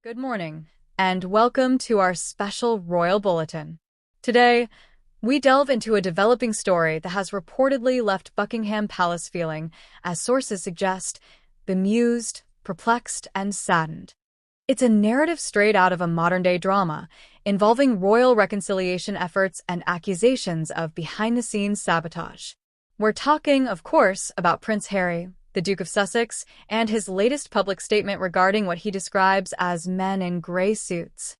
Good morning, and welcome to our special Royal Bulletin. Today, we delve into a developing story that has reportedly left Buckingham Palace feeling, as sources suggest, bemused, perplexed, and saddened. It's a narrative straight out of a modern-day drama, involving royal reconciliation efforts and accusations of behind-the-scenes sabotage. We're talking, of course, about Prince Harry, the Duke of Sussex, and his latest public statement regarding what he describes as men in grey suits.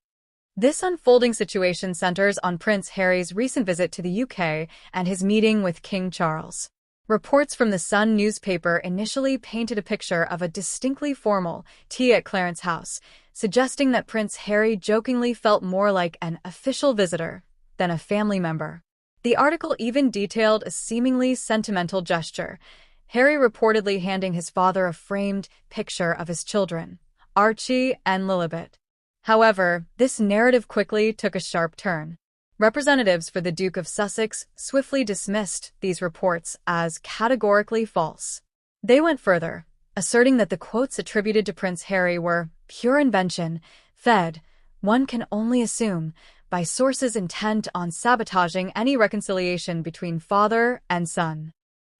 This unfolding situation centers on Prince Harry's recent visit to the UK and his meeting with King Charles. Reports from the Sun newspaper initially painted a picture of a distinctly formal tea at Clarence House, suggesting that Prince Harry jokingly felt more like an official visitor than a family member. The article even detailed a seemingly sentimental gesture, Harry reportedly handing his father a framed picture of his children, Archie and Lilibet. However, this narrative quickly took a sharp turn. Representatives for the Duke of Sussex swiftly dismissed these reports as categorically false. They went further, asserting that the quotes attributed to Prince Harry were pure invention, fed, one can only assume, by sources intent on sabotaging any reconciliation between father and son.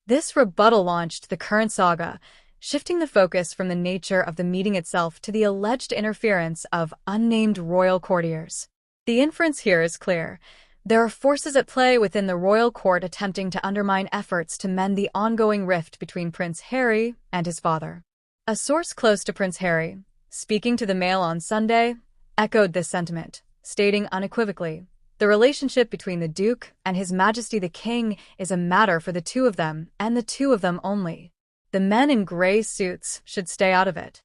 This rebuttal launched the current saga, shifting the focus from the nature of the meeting itself to the alleged interference of unnamed royal courtiers. The inference here is clear. There are forces at play within the royal court attempting to undermine efforts to mend the ongoing rift between Prince Harry and his father. A source close to Prince Harry, speaking to the Mail on Sunday, echoed this sentiment, stating unequivocally, "The relationship between the Duke and His Majesty the King is a matter for the two of them, and the two of them only. The men in grey suits should stay out of it."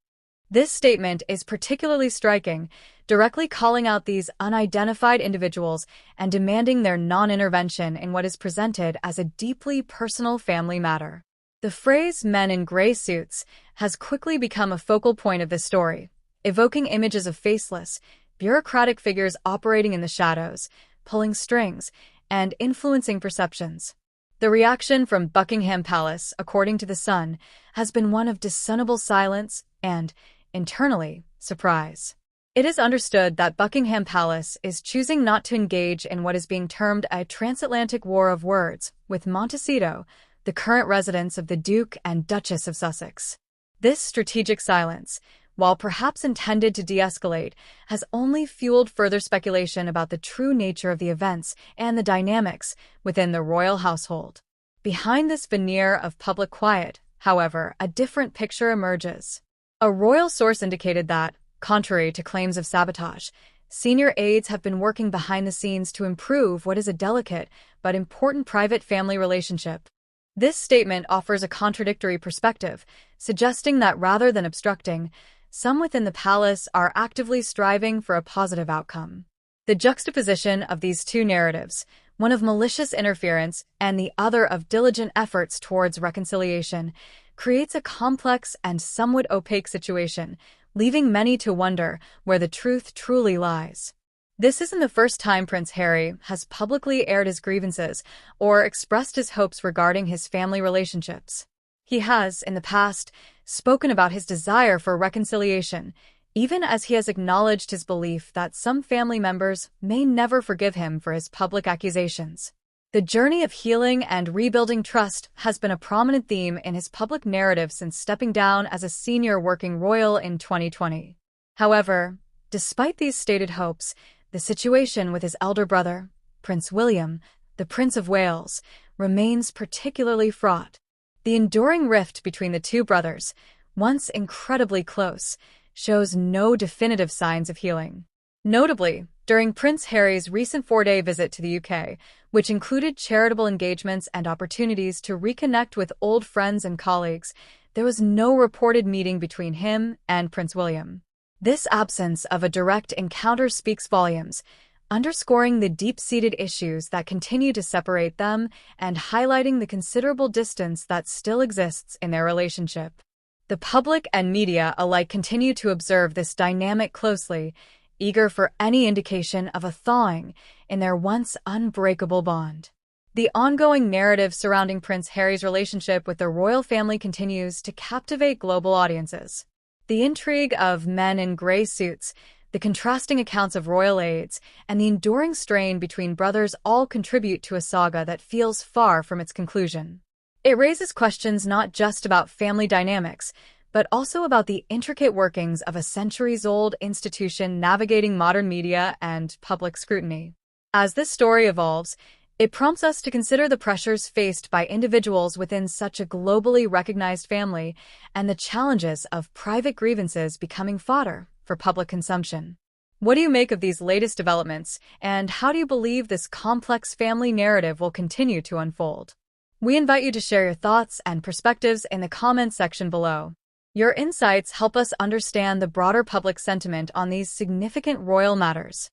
This statement is particularly striking, directly calling out these unidentified individuals and demanding their non-intervention in what is presented as a deeply personal family matter. The phrase "men in grey suits" has quickly become a focal point of this story, evoking images of faceless, bureaucratic figures operating in the shadows, pulling strings, and influencing perceptions. The reaction from Buckingham Palace, according to The Sun, has been one of discernible silence and, internally, surprise. It is understood that Buckingham Palace is choosing not to engage in what is being termed a transatlantic war of words with Montecito, the current residents of the Duke and Duchess of Sussex. This strategic silence, while perhaps intended to de-escalate, has only fueled further speculation about the true nature of the events and the dynamics within the royal household. Behind this veneer of public quiet, however, a different picture emerges. A royal source indicated that, contrary to claims of sabotage, senior aides have been working behind the scenes to improve what is a delicate but important private family relationship. This statement offers a contradictory perspective, suggesting that rather than obstructing, some within the palace are actively striving for a positive outcome. The juxtaposition of these two narratives, one of malicious interference and the other of diligent efforts towards reconciliation, creates a complex and somewhat opaque situation, leaving many to wonder where the truth truly lies. This isn't the first time Prince Harry has publicly aired his grievances or expressed his hopes regarding his family relationships. He has, in the past, spoken about his desire for reconciliation, even as he has acknowledged his belief that some family members may never forgive him for his public accusations. The journey of healing and rebuilding trust has been a prominent theme in his public narrative since stepping down as a senior working royal in 2020. However, despite these stated hopes, the situation with his elder brother, Prince William, the Prince of Wales, remains particularly fraught. The enduring rift between the two brothers, once incredibly close, shows no definitive signs of healing. Notably, during Prince Harry's recent 4-day visit to the UK, which included charitable engagements and opportunities to reconnect with old friends and colleagues, there was no reported meeting between him and Prince William. This absence of a direct encounter speaks volumes, underscoring the deep-seated issues that continue to separate them and highlighting the considerable distance that still exists in their relationship. The public and media alike continue to observe this dynamic closely, eager for any indication of a thawing in their once unbreakable bond. The ongoing narrative surrounding Prince Harry's relationship with the royal family continues to captivate global audiences. The intrigue of men in gray suits, the contrasting accounts of royal aides, and the enduring strain between brothers all contribute to a saga that feels far from its conclusion. It raises questions not just about family dynamics, but also about the intricate workings of a centuries-old institution navigating modern media and public scrutiny. As this story evolves, it prompts us to consider the pressures faced by individuals within such a globally recognized family and the challenges of private grievances becoming fodder for public consumption. What do you make of these latest developments, and how do you believe this complex family narrative will continue to unfold? We invite you to share your thoughts and perspectives in the comments section below. Your insights help us understand the broader public sentiment on these significant royal matters.